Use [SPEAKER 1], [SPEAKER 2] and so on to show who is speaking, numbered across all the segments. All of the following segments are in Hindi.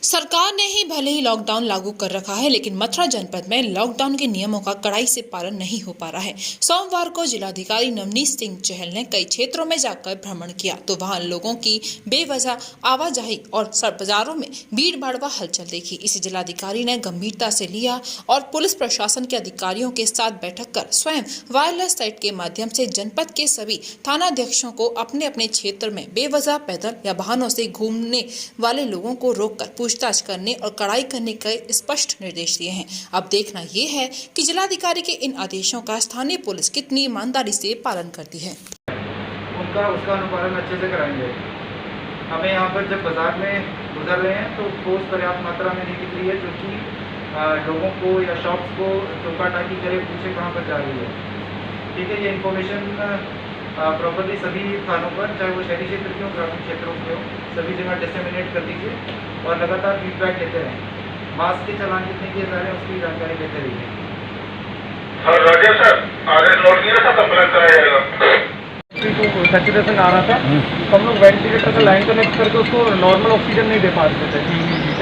[SPEAKER 1] सरकार ने ही भले ही लॉकडाउन लागू कर रखा है, लेकिन मथुरा जनपद में लॉकडाउन के नियमों का कड़ाई से पालन नहीं हो पा रहा है। सोमवार को जिलाधिकारी नवनीत सिंह चहल ने कई क्षेत्रों में जाकर भ्रमण किया तो वहां लोगों की बेवजह आवाजाही और बाजारों में भीड़ भाड़ व हलचल देखी। इसे जिलाधिकारी ने गंभीरता से लिया और पुलिस प्रशासन के अधिकारियों के साथ बैठक कर स्वयं वायरलेस साइट के माध्यम से जनपद के सभी थानाध्यक्षों को अपने अपने क्षेत्र में बेवजह पैदल या वाहनों से घूमने वाले लोगों को रोककर पूछताछ करने और कड़ाई करने के स्पष्ट निर्देश दिए हैं। अब देखना ये है कि जिलाधिकारी के इन आदेशों का स्थानीय पुलिस कितनी ईमानदारी से पालन करती है।
[SPEAKER 2] उसका अनुपालन अच्छे से कराएंगे। हमें यहाँ पर जब बाजार में गुजर रहे हैं तो फोर्स पर्याप्त मात्रा में नहीं दिख रही है, जो कि लोगों को या शॉप्स को टोका टाकी करे पूछे कहाँ पर जा रही है। ठीक है, ये इन्फॉर्मेशन प्रॉपरली सभी थानों पर, चाहे वो शहरी क्षेत्र के हो ग्रामीण क्षेत्रों के हो, सभी जगह डिसेमिनेट कर दीजिए और लगातार फीडबैक लेते रहें। मास्क के चालान कितने किए जा रहे हैं उसकी जानकारी लेते रहिए।
[SPEAKER 3] राजेश सर, आगे नोट किया था कंप्लेंट कराया जाएगा।
[SPEAKER 2] सैचुरेशन आ रहा था तो हम लोग वेंटिलेटर का लाइन कनेक्ट करके उसको नॉर्मल ऑक्सीजन नहीं दे पा रहे थे।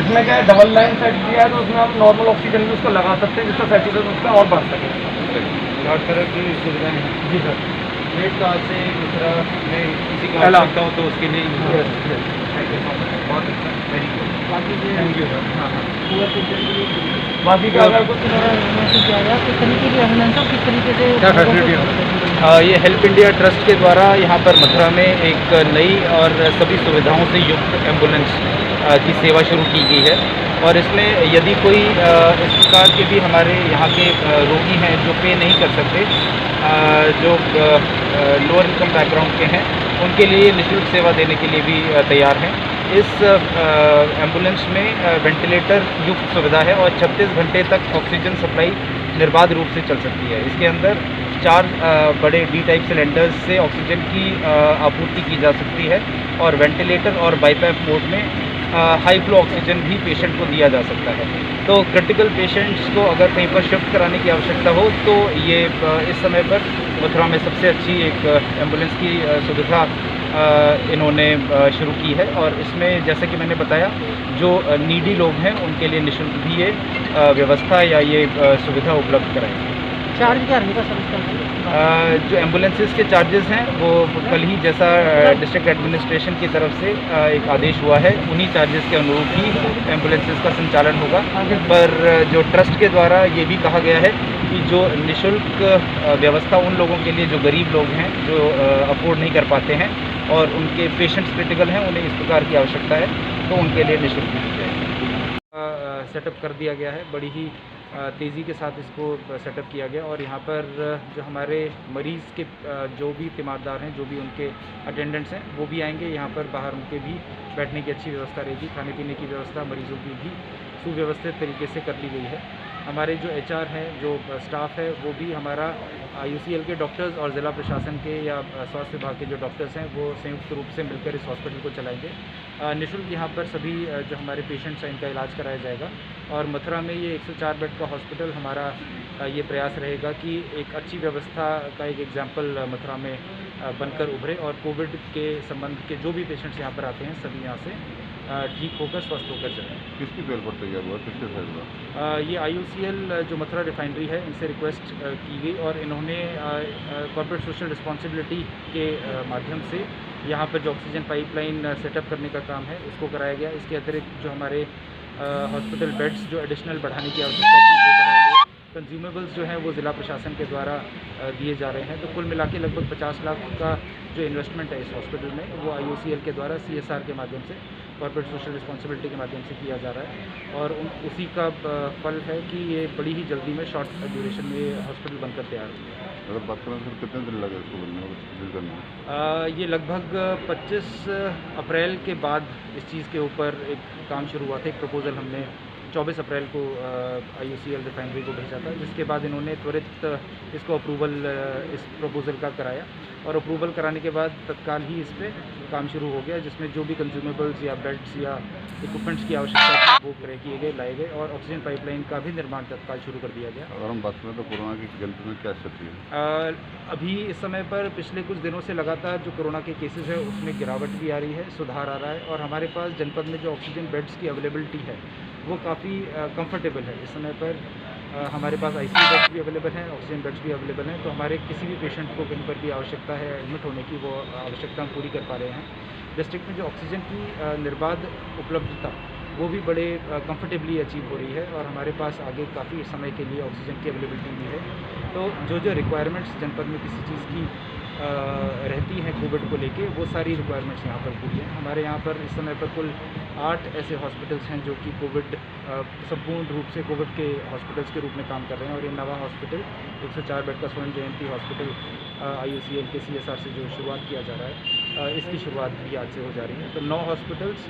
[SPEAKER 2] इसमें क्या है, डबल लाइन सेट दिया है तो उसमें हम नॉर्मल ऑक्सीजन भी उसको लगा सकते हैं, जिसका सैचुरेशन उसका और बढ़ सके। हर तरह की सुविधाएं हैं जी सर। रेट का आज से दूसरा में किसी को आवश्यकता हो तो उसके लिए बहुत अच्छा, वेरी गुड। बाकी थैंक यू सर। हाँ बाकी का अगर कुछ किस तरीके की एम्बुलेंस किस तरीके से क्या फैसिलिटी
[SPEAKER 4] ये हेल्प इंडिया ट्रस्ट के द्वारा यहाँ पर मथुरा में एक नई और सभी सुविधाओं से युक्त एम्बुलेंस की सेवा शुरू की गई है। और इसमें यदि कोई इस प्रकार के भी हमारे यहाँ के रोगी हैं जो पे नहीं कर सकते, जो लोअर इनकम बैकग्राउंड के हैं, उनके लिए निःशुल्क सेवा देने के लिए भी तैयार हैं। इस एम्बुलेंस में वेंटिलेटर युक्त सुविधा है और 36 घंटे तक ऑक्सीजन सप्लाई निर्बाध रूप से चल सकती है। इसके अंदर 4 बड़े डी टाइप सिलेंडर्स से ऑक्सीजन की आपूर्ति की जा सकती है और वेंटिलेटर और बाईपैप मोड में हाई फ्लो ऑक्सीजन भी पेशेंट को दिया जा सकता है। तो क्रिटिकल पेशेंट्स को अगर कहीं पर शिफ्ट कराने की आवश्यकता हो तो ये इस समय पर मथुरा में सबसे अच्छी एक एम्बुलेंस की सुविधा इन्होंने शुरू की है। और इसमें जैसे कि मैंने बताया, जो नीडी लोग हैं उनके लिए निःशुल्क भी ये व्यवस्था या ये सुविधा उपलब्ध कराएंगे।
[SPEAKER 2] चार्ज क्या रहेगा सर?
[SPEAKER 4] जो एम्बुलेंसेस के चार्जेस हैं वो कल ही जैसा डिस्ट्रिक्ट एडमिनिस्ट्रेशन की तरफ से एक आदेश हुआ है, उन्हीं चार्जेस के अनुरूप ही एम्बुलेंसेस का संचालन होगा। पर जो ट्रस्ट के द्वारा ये भी कहा गया है कि जो निःशुल्क व्यवस्था उन लोगों के लिए जो गरीब लोग हैं, जो अफोर्ड नहीं कर पाते हैं और उनके पेशेंट्स क्रिटिकल हैं, उन्हें इस प्रकार की आवश्यकता है तो उनके लिए निःशुल्क दी जाएगी। सेटअप कर दिया गया है, बड़ी ही तेज़ी के साथ इसको सेटअप किया गया। और यहाँ पर जो हमारे मरीज़ के जो भी तीमारदार हैं, जो भी उनके अटेंडेंट्स हैं, वो भी आएंगे। यहाँ पर बाहर उनके भी बैठने की अच्छी व्यवस्था रहेगी, खाने पीने की व्यवस्था मरीज़ों की भी सुव्यवस्थित तरीके से कर ली गई है। हमारे जो HR हैं, जो स्टाफ है, वो भी हमारा UCL के डॉक्टर्स और ज़िला प्रशासन के या स्वास्थ्य विभाग के जो डॉक्टर्स हैं, वो संयुक्त रूप से मिलकर इस हॉस्पिटल को चलाएंगे। निःशुल्क यहाँ पर सभी जो हमारे पेशेंट्स हैं इनका इलाज कराया जाएगा। और मथुरा में ये 104 बेड का हॉस्पिटल हमारा ये प्रयास रहेगा कि एक अच्छी व्यवस्था का एक एग्जाम्पल मथुरा में बनकर उभरे और कोविड के संबंध के जो भी पेशेंट्स यहाँ पर आते हैं सभी यहाँ से ठीक होकर स्वस्थ होकर जाएं।
[SPEAKER 3] किसकी पहल पर तैयार हुआ, किसके पहल हुआ?
[SPEAKER 4] ये IOCL जो मथुरा रिफाइनरी है, इनसे रिक्वेस्ट की गई और इन्होंने कॉर्पोरेट सोशल रिस्पॉन्सिबिलिटी के माध्यम से यहाँ पर जो ऑक्सीजन पाइपलाइन सेटअप करने का काम है उसको कराया गया। इसके अतिरिक्त जो हमारे हॉस्पिटल बेड्स जो एडिशनल बढ़ाने की आवश्यकता थी वो बढ़ाए गए। कंज्यूमेबल्स जो हैं वो ज़िला प्रशासन के द्वारा दिए जा रहे हैं। तो कुल मिला के लगभग 50 लाख का जो इन्वेस्टमेंट है इस हॉस्पिटल में वो IOCL के द्वारा CSR के माध्यम से, कॉर्पोरेट सोशल रिस्पॉन्सिबिलिटी के माध्यम से किया जा रहा है। और उसी का फल है कि ये बड़ी ही जल्दी में शॉर्ट ड्यूरेशन में ये हॉस्पिटल बनकर तैयार हुआ है।
[SPEAKER 3] अगर बात करें तो कितने दिन लगे इसको बनने में?
[SPEAKER 4] ये लगभग 25 अप्रैल के बाद इस चीज़ के ऊपर एक काम शुरू हुआ था। एक प्रपोज़ल हमने 24 अप्रैल को IOCL रिफाइनरी को भेजा था, जिसके बाद इन्होंने त्वरित इसको अप्रूवल इस प्रपोज़ल का कराया और अप्रूवल कराने के बाद तत्काल ही इस पर काम शुरू हो गया, जिसमें जो भी कंज्यूमेबल्स या बेड्स या इक्विपमेंट्स की आवश्यकता थी वो क्रय किए गए, लाए गए और ऑक्सीजन पाइपलाइन का भी निर्माण तत्काल शुरू कर दिया गया।
[SPEAKER 5] अगर हम बात करें तो कोरोना की जनपद में क्या स्थिति है?
[SPEAKER 4] अभी इस समय पर पिछले कुछ दिनों से लगातार जो कोरोना के केसेस है उसमें गिरावट भी आ रही है, सुधार आ रहा है और हमारे पास जनपद में जो ऑक्सीजन बेड्स की अवेलेबिलिटी है वो काफ़ी कंफर्टेबल है। इस समय पर हमारे पास आईसीयू बेड्स भी अवेलेबल हैं, ऑक्सीजन बेड्स भी अवेलेबल हैं, तो हमारे किसी भी पेशेंट को कहीं पर भी आवश्यकता है एडमिट होने की, वो आवश्यकता हम पूरी कर पा रहे हैं। डिस्ट्रिक्ट में जो ऑक्सीजन की निर्बाध उपलब्धता वो भी बड़े कंफर्टेबली अचीव हो रही है और हमारे पास आगे काफ़ी समय के लिए ऑक्सीजन की अवेलेबिलिटी भी है। तो जो रिक्वायरमेंट्स जनपद में किसी चीज़ की रहती हैं कोविड को लेके, वो सारी रिक्वायरमेंट्स यहाँ पर पूरी हैं। हमारे यहाँ पर इस समय पर कुल 8 ऐसे हॉस्पिटल्स हैं जो कि कोविड संपूर्ण रूप से कोविड के हॉस्पिटल्स के रूप में काम कर रहे हैं और ये नवा हॉस्पिटल 104 बेड का स्वर्ण जयंती हॉस्पिटल IUCL के CSR से जो शुरुआत किया जा रहा है, इसकी शुरुआत भी आज से हो जा रही है। तो 9 हॉस्पिटल्स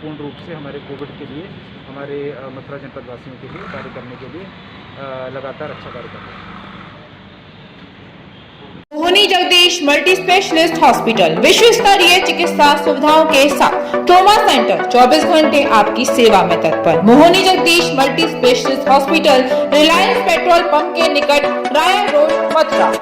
[SPEAKER 4] पूर्ण रूप से हमारे कोविड के लिए, हमारे मथुरा जनपद वासियों के लिए कार्य करने के लिए लगातार अच्छा कार्य कर रहे हैं।
[SPEAKER 1] मोहनी जगदीश मल्टी स्पेशलिस्ट हॉस्पिटल विश्व स्तरीय चिकित्सा सुविधाओं के साथ ट्रॉमा सेंटर 24 घंटे आपकी सेवा में तत्पर। Mohini Jagdish multi specialist hospital Reliance petrol pump के निकट राया रोड, मथुरा।